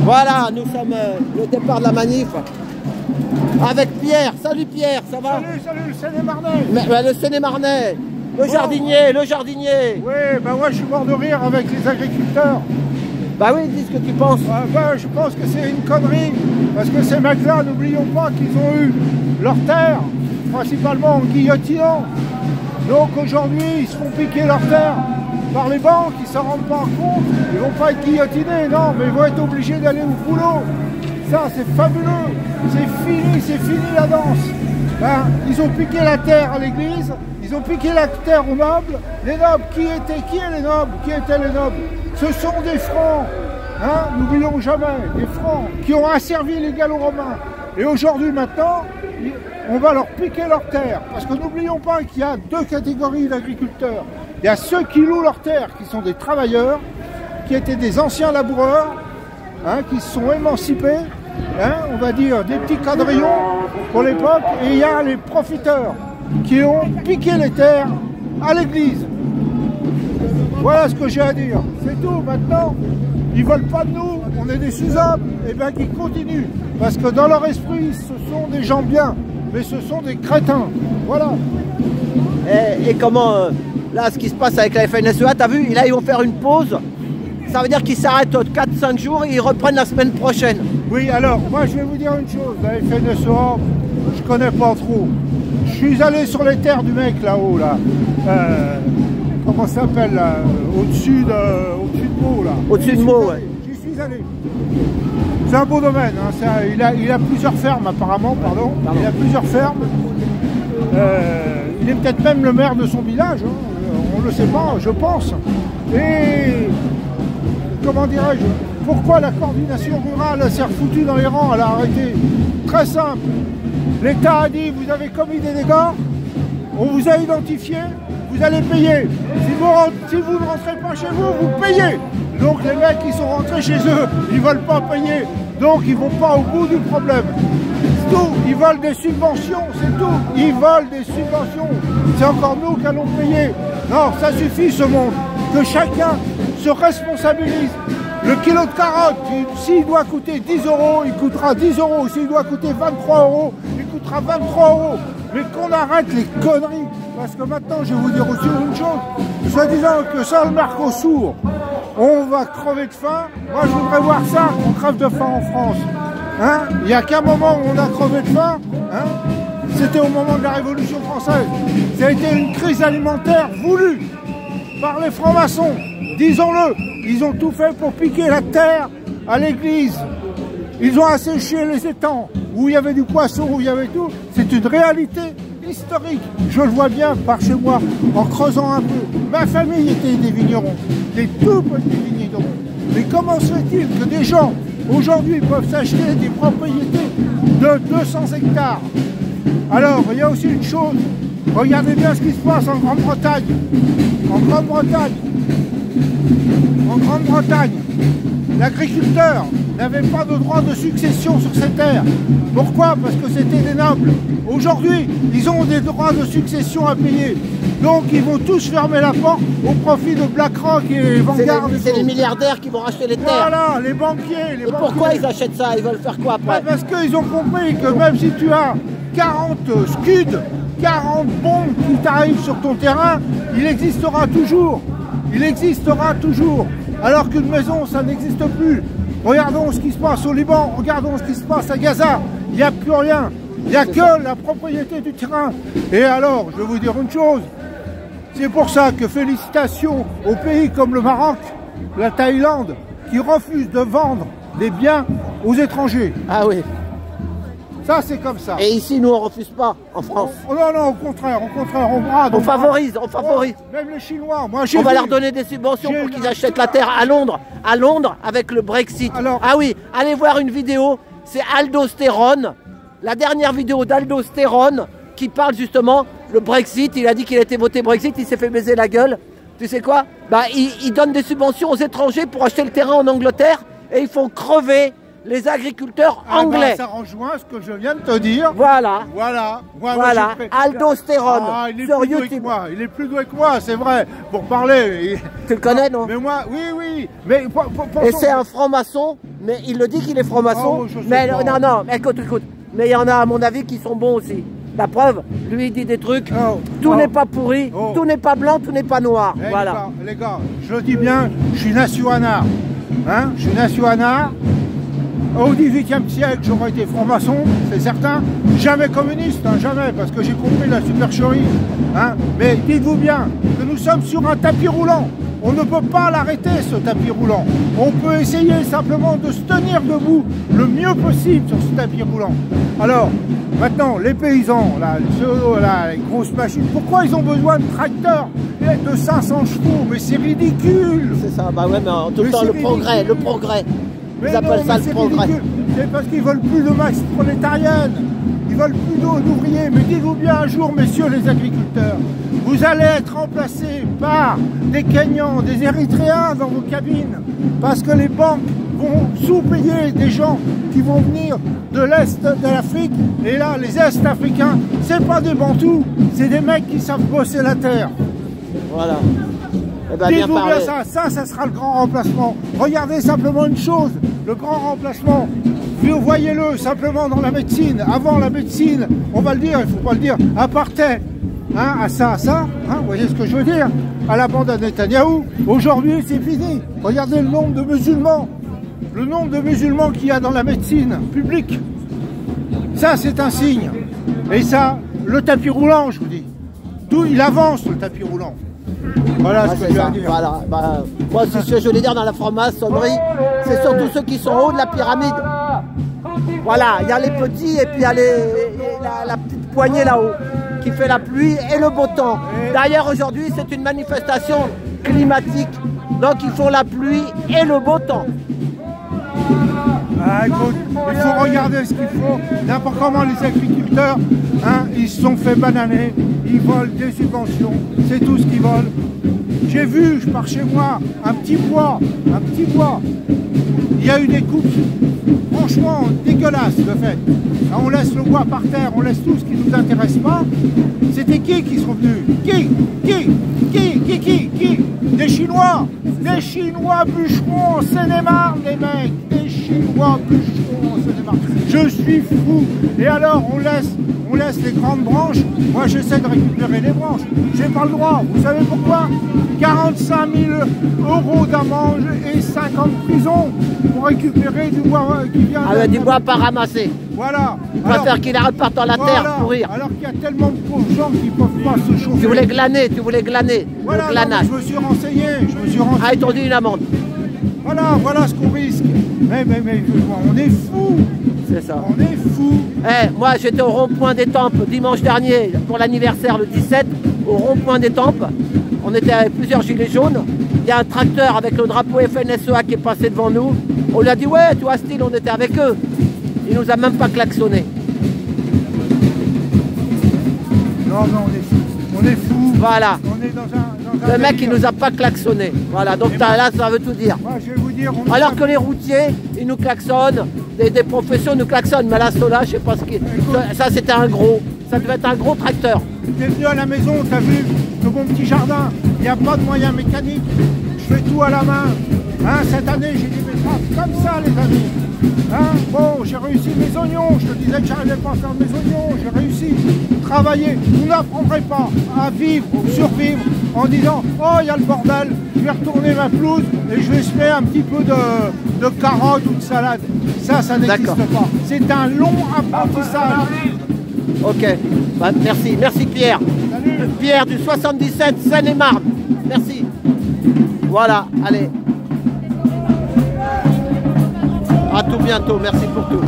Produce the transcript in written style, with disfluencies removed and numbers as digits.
Voilà, nous sommes le départ de la manif avec Pierre. Salut Pierre, ça va? Salut, le Seine-et-Marnais. Le Seine-et-Marnais, le jardinier, le jardinier. Oui, bah moi je suis mort de rire avec les agriculteurs. Bah oui, dis ce que tu penses. Je pense que c'est une connerie, parce que ces mecs-là, n'oublions pas qu'ils ont eu leur terre, principalement en guillotinant. Donc aujourd'hui, ils se font piquer leur terre par les banques, ils ne s'en rendent pas compte. Ils ne vont pas être guillotinés, non, mais ils vont être obligés d'aller au boulot. Ça, c'est fabuleux. C'est fini la danse. Ben, ils ont piqué la terre à l'église, ils ont piqué la terre aux nobles. Les nobles, qui étaient les nobles? Qui étaient les nobles? Ce sont des francs, hein, n'oublions jamais, des francs qui ont asservi les Gallo-Romains. Et aujourd'hui, maintenant, on va leur piquer leur terre. Parce que n'oublions pas qu'il y a deux catégories d'agriculteurs. Il y a ceux qui louent leur terre, qui sont des travailleurs, qui étaient des anciens laboureurs, hein, qui se sont émancipés, hein, on va dire des petits quadrillons pour l'époque. Et il y a les profiteurs qui ont piqué les terres à l'église. Voilà ce que j'ai à dire. C'est tout. Maintenant, ils ne veulent pas de nous. On est des sous-hommes. Et bien qu'ils continuent. Parce que dans leur esprit, ce sont des gens bien. Mais ce sont des crétins. Voilà. Et comment, là, ce qui se passe avec la FNSEA, t'as vu, là, ils vont faire une pause. Ça veut dire qu'ils s'arrêtent 4-5 jours et ils reprennent la semaine prochaine. Oui, alors, moi, je vais vous dire une chose. La FNSEA, je connais pas trop. Je suis allé sur les terres du mec, là-haut, là. Comment ça s'appelle, là, au-dessus de Meaux, là. Au-dessus de Meaux, ouais. J'y suis allé. C'est un beau domaine, hein. Il a plusieurs fermes, apparemment, pardon. Il a plusieurs fermes. Il est peut-être même le maire de son village, hein. On ne le sait pas, je pense. Et, comment dirais-je, pourquoi la coordination rurale s'est refoutue dans les rangs, elle a arrêté? Très simple. L'État a dit, vous avez commis des dégâts, on vous a identifié, vous allez payer. Si vous ne rentrez pas chez vous, vous payez. Donc les mecs qui sont rentrés chez eux, ils ne veulent pas payer. Donc ils ne vont pas au bout du problème. C'est tout. Ils veulent des subventions, c'est tout. Ils veulent des subventions. C'est encore nous qui allons payer. Non, ça suffit ce monde. Que chacun se responsabilise. Le kilo de carottes, s'il doit coûter 10 €, il coûtera 10 €. S'il doit coûter 23 €, il coûtera 23 €. Mais qu'on arrête les conneries. Parce que maintenant, je vais vous dire aussi une chose. Soi-disant que sans le Mercosur, on va crever de faim. Moi, je voudrais voir ça, qu'on crève de faim en France. Hein? Il n'y a qu'un moment où on a crevé de faim. Hein? C'était au moment de la Révolution française. Ça a été une crise alimentaire voulue par les francs-maçons. Disons-le, ils ont tout fait pour piquer la terre à l'église. Ils ont asséché les étangs où il y avait du poisson, où il y avait tout. C'est une réalité historique. Je le vois bien par chez moi, en creusant un peu. Ma famille était des vignerons, des tout petits vignerons. Mais comment se fait-il que des gens, aujourd'hui, peuvent s'acheter des propriétés de 200 hectares? Alors, il y a aussi une chose. Regardez bien ce qui se passe en Grande-Bretagne. En Grande-Bretagne, l'agriculteur n'avait pas de droit de succession sur ses terres. Pourquoi? Parce que c'était des nobles. Aujourd'hui, ils ont des droits de succession à payer. Donc ils vont tous fermer la porte au profit de BlackRock et Vanguard. C'est les milliardaires qui vont racheter les terres. Voilà, les banquiers. Et pourquoi ils achètent ça? Ils veulent faire quoi après? Parce qu'ils ont compris que même si tu as 40 scuds, 40 bombes qui t'arrivent sur ton terrain, il existera toujours. Il existera toujours. Alors qu'une maison, ça n'existe plus. Regardons ce qui se passe au Liban, regardons ce qui se passe à Gaza. Il n'y a plus rien. Il n'y a que la propriété du terrain. Et alors, je vais vous dire une chose. C'est pour ça que félicitations aux pays comme le Maroc, la Thaïlande, qui refusent de vendre des biens aux étrangers. Ah oui. Ça, c'est comme ça. Et ici, nous, on refuse pas, en France. Non, au contraire, on brade. On favorise. Même les Chinois. Moi, on va leur donner des subventions pour qu'ils achètent la terre à Londres, avec le Brexit. Alors, ah oui, allez voir une vidéo, c'est Aldostérone, la dernière vidéo d'Aldostérone, qui parle justement le Brexit. Il a dit qu'il a été voté Brexit, il s'est fait baiser la gueule. Tu sais quoi? Bah, il donne des subventions aux étrangers pour acheter le terrain en Angleterre et ils font crever les agriculteurs anglais. Ça rejoint ce que je viens de te dire. Voilà. Voilà. Aldostérone sur YouTube. Il est plus doué que moi, c'est vrai, pour parler. Tu le connais, non? Mais moi, oui. Mais et c'est un franc-maçon, mais il le dit qu'il est franc-maçon. Mais non, écoute. Mais il y en a, à mon avis, qui sont bons aussi. La preuve, lui il dit des trucs, tout n'est pas pourri, tout n'est pas blanc, tout n'est pas noir. Voilà. Les gars, je le dis bien, je suis nationard. Hein, je suis nationard. Au XVIIIe siècle, j'aurais été franc-maçon, c'est certain. Jamais communiste, hein, jamais, parce que j'ai compris la supercherie. Hein. Mais dites-vous bien que nous sommes sur un tapis roulant. On ne peut pas l'arrêter, ce tapis roulant. On peut essayer simplement de se tenir debout le mieux possible sur ce tapis roulant. Alors, maintenant, les paysans, là, les grosses machines, pourquoi ils ont besoin de tracteurs de 500 chevaux? Mais c'est ridicule. C'est ça, bah ouais, mais en tout temps, le progrès. Ils appellent ça le progrès. C'est parce qu'ils veulent plus de masse prolétarienne. Ils veulent plus d'ouvriers. Mais dites-vous bien un jour, messieurs les agriculteurs, vous allez être remplacés par des Kenyans, des Érythréens dans vos cabines. Parce que les banques vont sous-payer des gens qui vont venir de l'Est de l'Afrique. Et là, les Est-Africains, c'est pas des Bantous, c'est des mecs qui savent bosser la terre. Voilà. Eh ben, dites-vous bien ça sera le grand remplacement. Regardez simplement une chose, le grand remplacement. Vous voyez-le simplement dans la médecine. Avant la médecine, on va le dire, il ne faut pas le dire, apartheid, hein, à ça, hein, vous voyez ce que je veux dire, à la bande à Netanyahou. Aujourd'hui, c'est fini. Regardez le nombre de musulmans. Le nombre de musulmans qu'il y a dans la médecine publique. Ça, c'est un signe. Et ça, le tapis roulant, je vous dis. D'où il avance, le tapis roulant. Voilà ce que je veux dire. Voilà. Bah, moi, ce que je voulais dire dans la franc-maçonnerie, c'est surtout ceux qui sont en haut de la pyramide. Voilà, il y a les petits et puis il y a la petite poignée là-haut qui fait la pluie et le beau temps. D'ailleurs, aujourd'hui, c'est une manifestation climatique. Donc, ils font la pluie et le beau temps. Ah, écoute, il faut regarder ce qu'ils font. N'importe comment les agriculteurs, hein, ils se sont fait bananer, ils volent des subventions, c'est tout ce qu'ils volent. J'ai vu, je pars chez moi, un petit bois. Il y a eu des coupes, franchement dégueulasses de fait. Là, on laisse le bois par terre, on laisse tout ce qui ne nous intéresse pas. C'était qui sont venus? Qui? Des Chinois bûcherons en Seine-et-Marne, les mecs. Des Chinois bûcherons en Seine-et-Marne. Je suis fou. Et alors, on laisse les grandes branches. Moi, j'essaie de récupérer les branches. J'ai pas le droit. Vous savez pourquoi? 45 000 € d'amende et 5 ans de prison pour récupérer du bois qui vient du bois pas ramassé. Voilà. Il va faire qu'il reparte dans la terre pour rire. Alors qu'il y a tellement de pauvres gens qui ne peuvent pas se chauffer. Tu voulais glaner. Voilà, non, je me suis renseigné. Ah, ils t'ont dit une amende. Voilà ce qu'on risque. Mais on est fous. C'est ça. On est fous. Moi, j'étais au rond-point des Tempes dimanche dernier pour l'anniversaire le 17, au rond-point des Tempes. On était avec plusieurs gilets jaunes. Il y a un tracteur avec le drapeau FNSEA qui est passé devant nous. On lui a dit, ouais, tu vois, style, on était avec eux. Il nous a même pas klaxonné. Non, on est fous. Voilà. On est dans un le mec, il nous a pas klaxonné. Voilà, donc là, ça veut tout dire. Moi, je vais vous dire, alors que les routiers, ils nous klaxonnent, des professions nous klaxonnent. Mais là, ceux-là, je sais pas ce qui. Ça, c'était un gros. Ça devait être un gros tracteur. T'es venu à la maison, t'as vu le bon petit jardin. Il n'y a pas de moyens mécaniques. Je fais tout à la main. Hein, cette année, j'ai des betteraves comme ça, les amis. Hein, bon, j'ai réussi mes oignons. Je te disais que j'arrivais pas à faire mes oignons. J'ai réussi. Travailler. Vous n'apprendrez pas à vivre ou survivre en disant « Oh, il y a le bordel, je vais retourner ma pelouse et je vais semer un petit peu de carottes ou de salade. » Ça n'existe pas. C'est un long apprentissage. Ok. Bah, merci. Merci, Pierre. Salut. Pierre du 77, Seine-et-Marne. Merci. Voilà, allez. À tout bientôt. Merci pour tout.